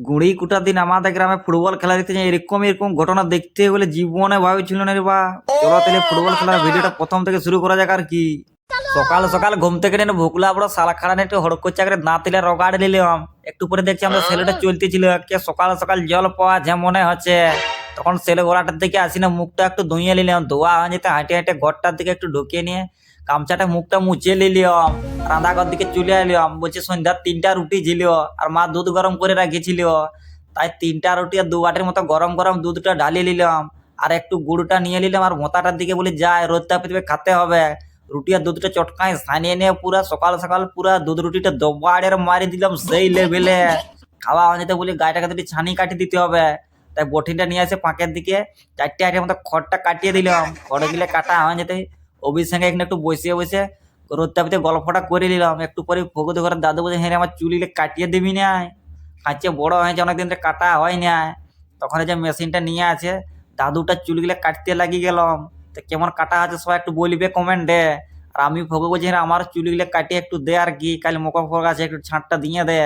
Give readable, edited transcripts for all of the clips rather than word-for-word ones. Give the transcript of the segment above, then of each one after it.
গুড়ি কুটা দিন আমাদের গ্রামে ফুটবল খেলা দেখতে যাই, এরকম এরকম ঘটনা দেখতে বলে জীবনে ভাবিছিল না রে বা। চলো তাহলে ফুটবল খেলার ভিডিওটা প্রথম থেকে শুরু করা যাক আর কি। সকাল সকাল ঘুম থেকে নেন ভুকলা বড় সালা খাড়া একটু হড়ক করছে আগে না তিলে রগাড় নিলাম। একটু পরে দেখছি আমাদের ছেলেটা চলতেছিল, কে সকাল সকাল জল পাওয়া যে মনে হচ্ছে। তখন ছেলে গোড়াটার দিকে আসি না, মুখটা একটু ধুইয়ে নিলাম, ধোয়া হয়ে যেতে হাঁটে হাঁটে ঘরটার দিকে একটু ঢুকিয়ে নিয়ে গামছাটা মুখটা মুছে নিলাম। রান্নাঘর দিকে চলে এলাম, বলছে সন্ধ্যার 3টা রুটি ছিল আর মা দুধ গরম করে রাখেছিল। তাই 3টা রুটি আর 2 বাটির মতো গরম গরম দুধটা ঢালিয়ে নিলাম। আর একটু গুড়টা নিয়ে নিলাম আর মোতাটার দিকে বলি যায় রোদ তাপে খেতে হবে। রুটি আর দুধটা চটকায় সানিয়ে নিয়ে পুরা সকাল সকাল পুরা দুধ রুটিটা দবাড়ের মারি দিলাম সেই লেভেলে। খাওয়া হয়ে যেতে বলি গায়েটাকে দুটি ছানি কাটি দিতে হবে। তাই বটিনটা নিয়ে আসে পাঁকের দিকে 4টে আইটের মতো খড়টা কাটিয়ে দিলাম। খড়ে গিলে কাটা হয়ে যেতে অভির সঙ্গে এখানে একটু বসিয়ে বসে রোদ তাপিতে গল্পটা করে নিলাম। একটু পরে ভগত ঘরের দাদু বলছে, হ্যাঁ আমার চুলিলে কাটিয়ে দিবি না, কাঁচে বড় হয়েছে অনেকদিন ধরে কাটা হয় না। তখন যে মেশিনটা নিয়ে আছে দাদুটার চুলগুলো কাটতে লাগিয়ে গেলাম। তো কেমন কাটা আছে সবাই একটু বলবে কমেন্টে। আর আমি ভগো বলছি হ্যাঁ আমার চুলগুলো কাটিয়ে একটু দে আর কি, কাল মোকা ফোক আছে একটু ছাঁটটা দিয়ে দে।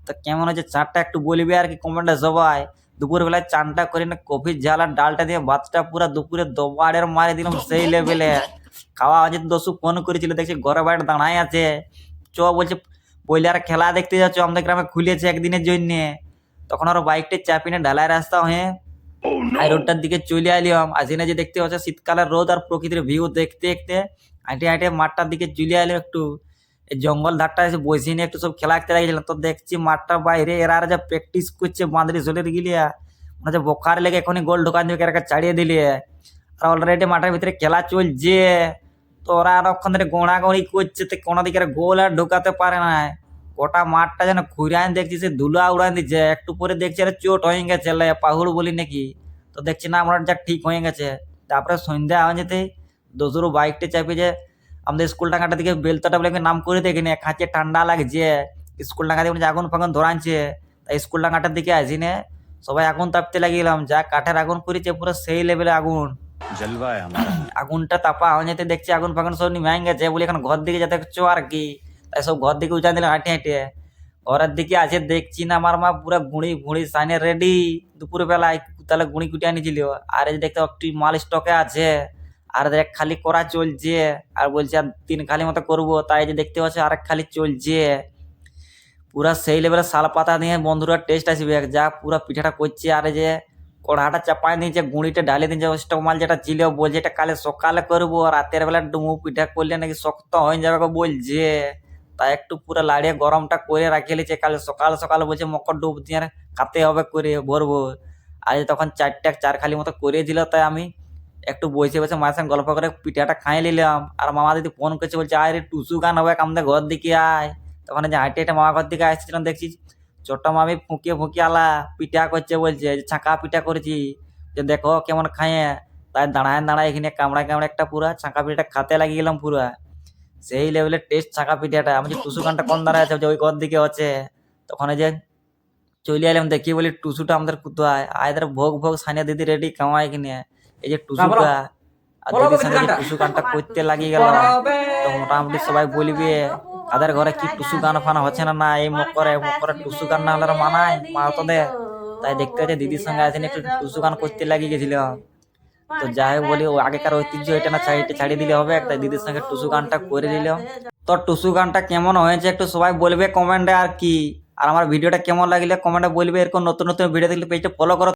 তো কেমন হচ্ছে ছাঁটটা একটু বলবে আর কি কমেন্টে সবাই। দুপুরবেলায় চানটা করে না কফির ঝাল আর ডালটা দিয়ে ভাতটা পুরা দুপুরে দবাড়ের মারি দিলাম সেই লেভেলে। খাওয়া হয়েছে দশু ফোন করেছিল, দেখছি ঘরে বাইরে দাঁড়ায় আছে। চ বলছে পয়লা আর খেলা দেখতে যাচ্ছ, আমাদের গ্রামে খুলেছে একদিনের জন্য। তখন ওর বাইকটা চাপিনে ঢালাই রাস্তা হয়ে হাই রোডটার দিকে চলে আলিয়াম। আসি না যে দেখতে হচ্ছে শীতকালের রোদ আর প্রকৃতির ভিউ দেখতে দেখতে হাঁটে হাঁটে মাঠটার দিকে চলে আলিও। একটু এই জঙ্গল ধারটা এসে বসে নিয়ে একটু সব খেলা খেতে লাগিয়েছিলাম। তো দেখছি মাঠটার বাইরে এরা যা প্র্যাকটিস করছে বাঁধড়ি চলে গিলিয়া, মানে যে বোকার লেগে এখনই গোল ঢোকান দিয়ে এরা ছাড়িয়ে দিলে। আর অলরেডি মাঠের ভিতরে খেলা চলছে। তো ওরা অনেকক্ষণ ধরে গোড়াগড়ি করছে, তো কোনো দিকে গোল আর ঢোকাতে পারে না। গোটা মাঠটা যেন ঘুরান দেখছি সে ধুলা উড়ান দিচ্ছে। একটু পরে দেখছি আরে চোট হয়ে গেছে পাহুড় বলি নাকি। তো দেখছি না আমার যা ঠিক হয়ে গেছে। তারপরে সন্ধ্যা হয়ে যেতে দোসরো বাইকটা চাপে যে আমাদের স্কুল টাকাটা দিকে বেলতাটা বলে নাম করে দেখিনি, খাঁচে ঠান্ডা লাগছে। স্কুল টাকা দিয়ে আগুন ফাগুন ধরানছে। তাই স্কুল টাকাটার দিকে আসি নে সবাই আগুন তাপতে লাগিলাম, যা কাঠের আগুন করেছে পুরো সেই লেভেলে আগুন। আগুনটা তাপা হয়ে যেতে দেখছি আগুন ফাগুন সব নিমে গেছে বলে এখন ঘর দিকে যেতে চো আর কি। তাই সব ঘর দিকে উঠা দিলাম হাঁটে হাঁটে। ঘরের দিকে আছে দেখছি না আমার মা পুরো গুঁড়ি ভুঁড়ি সাইনে রেডি দুপুর বেলায় তাহলে গুঁড়ি কুটিয়ে আনিছিল। আর এই যে দেখতে একটি মাল স্টকে আছে। আর দেখ খালি করা চলছে। আর বলছে আর 3 খালি মতো করবো, তাই যে দেখতে পাচ্ছি আরেক খালি চলছে। পুরা সেই লেভেলে শাল পাতা দিয়ে বন্ধুরা টেস্ট আসবে যা পুরা পিঠাটা করছে। আর এই যে কড়াটা চাপাই দিয়েছে গুঁড়িটা ঢালিয়ে দিয়েছে স্টক মাল যেটা ছিল, বলছে এটা কালে সকালে করবো, রাতের বেলা ডুমু পিঠা করলে নাকি শক্ত হয়ে যাবে বলছে। তাই একটু পুরো লাড়িয়ে গরমটা করে রাখিয়ে লিছে, কালে সকাল সকাল বলছে মকর ডুব দিয়ে খাতে হবে করে ভরবো। আজ তখন 4 খালি মতো করে দিল। তাই আমি একটু বসে বসে মায়ের সঙ্গে গল্প করে পিঠাটা খাই নিলাম। আর মামা দিদি ফোন করছে, বলছে আয় রে টুসু গান হবে আমাদের ঘর দিকে আয়। তখন যে হাঁটে হাঁটে মামা ঘর দিকে আসছিলাম, দেখছি ছোট মামি ফুঁকিয়ে ফুঁকিয়ে আলা পিঠা করছে, বলছে যে ছাঁকা পিঠা করেছি, যে দেখো কেমন খায়। তাই দাঁড়ায় দাঁড়ায় এখানে কামড়ায় কামড়ায় একটা পুরা ছাঁকা পিঠাটা খাতে লাগিয়ে গেলাম পুরা সেই লেভেলের টেস্ট ছাঁকা পিঠাটা। আমি যে টুসু গানটা কোন দাঁড়ায় আছে যে ওই ঘর দিকে আছে। তখন এই যে চলে এলাম, দেখি বলি টুসুটা আমাদের কোথায় আয়দের ভোগ ভোগ সানিয়া দিদি রেডি কামাই কিনে। এই যে টুসুটা আর দিদির সঙ্গে যে টুসু গানটা করতে লাগিয়ে গেল। তো মোটামুটি সবাই বলবে তাদের ঘরে কি টুসু গান ফানা হচ্ছে না না এই মকরে টুসু গান না হলে মানায় মা তোদের। তাই দেখতে হচ্ছে দিদির সঙ্গে আসেন একটু টুসু গান করতে লাগিয়ে গেছিলাম। তো যাই হোক বলি ও আগেকার ঐতিহ্য এটা না ছাড়িয়ে দিলে হবে, তাই দিদির সঙ্গে টুসু গানটা করে দিলাম। তো টুসু গানটা কেমন হয়েছে একটু সবাই বলবে কমেন্টে আর কি। আর আমার ভিডিওটা কেমন লাগলে কমেন্টে বলবে। এরকম নতুন নতুন ভিডিও দেখলে পেজটা ফলো করো।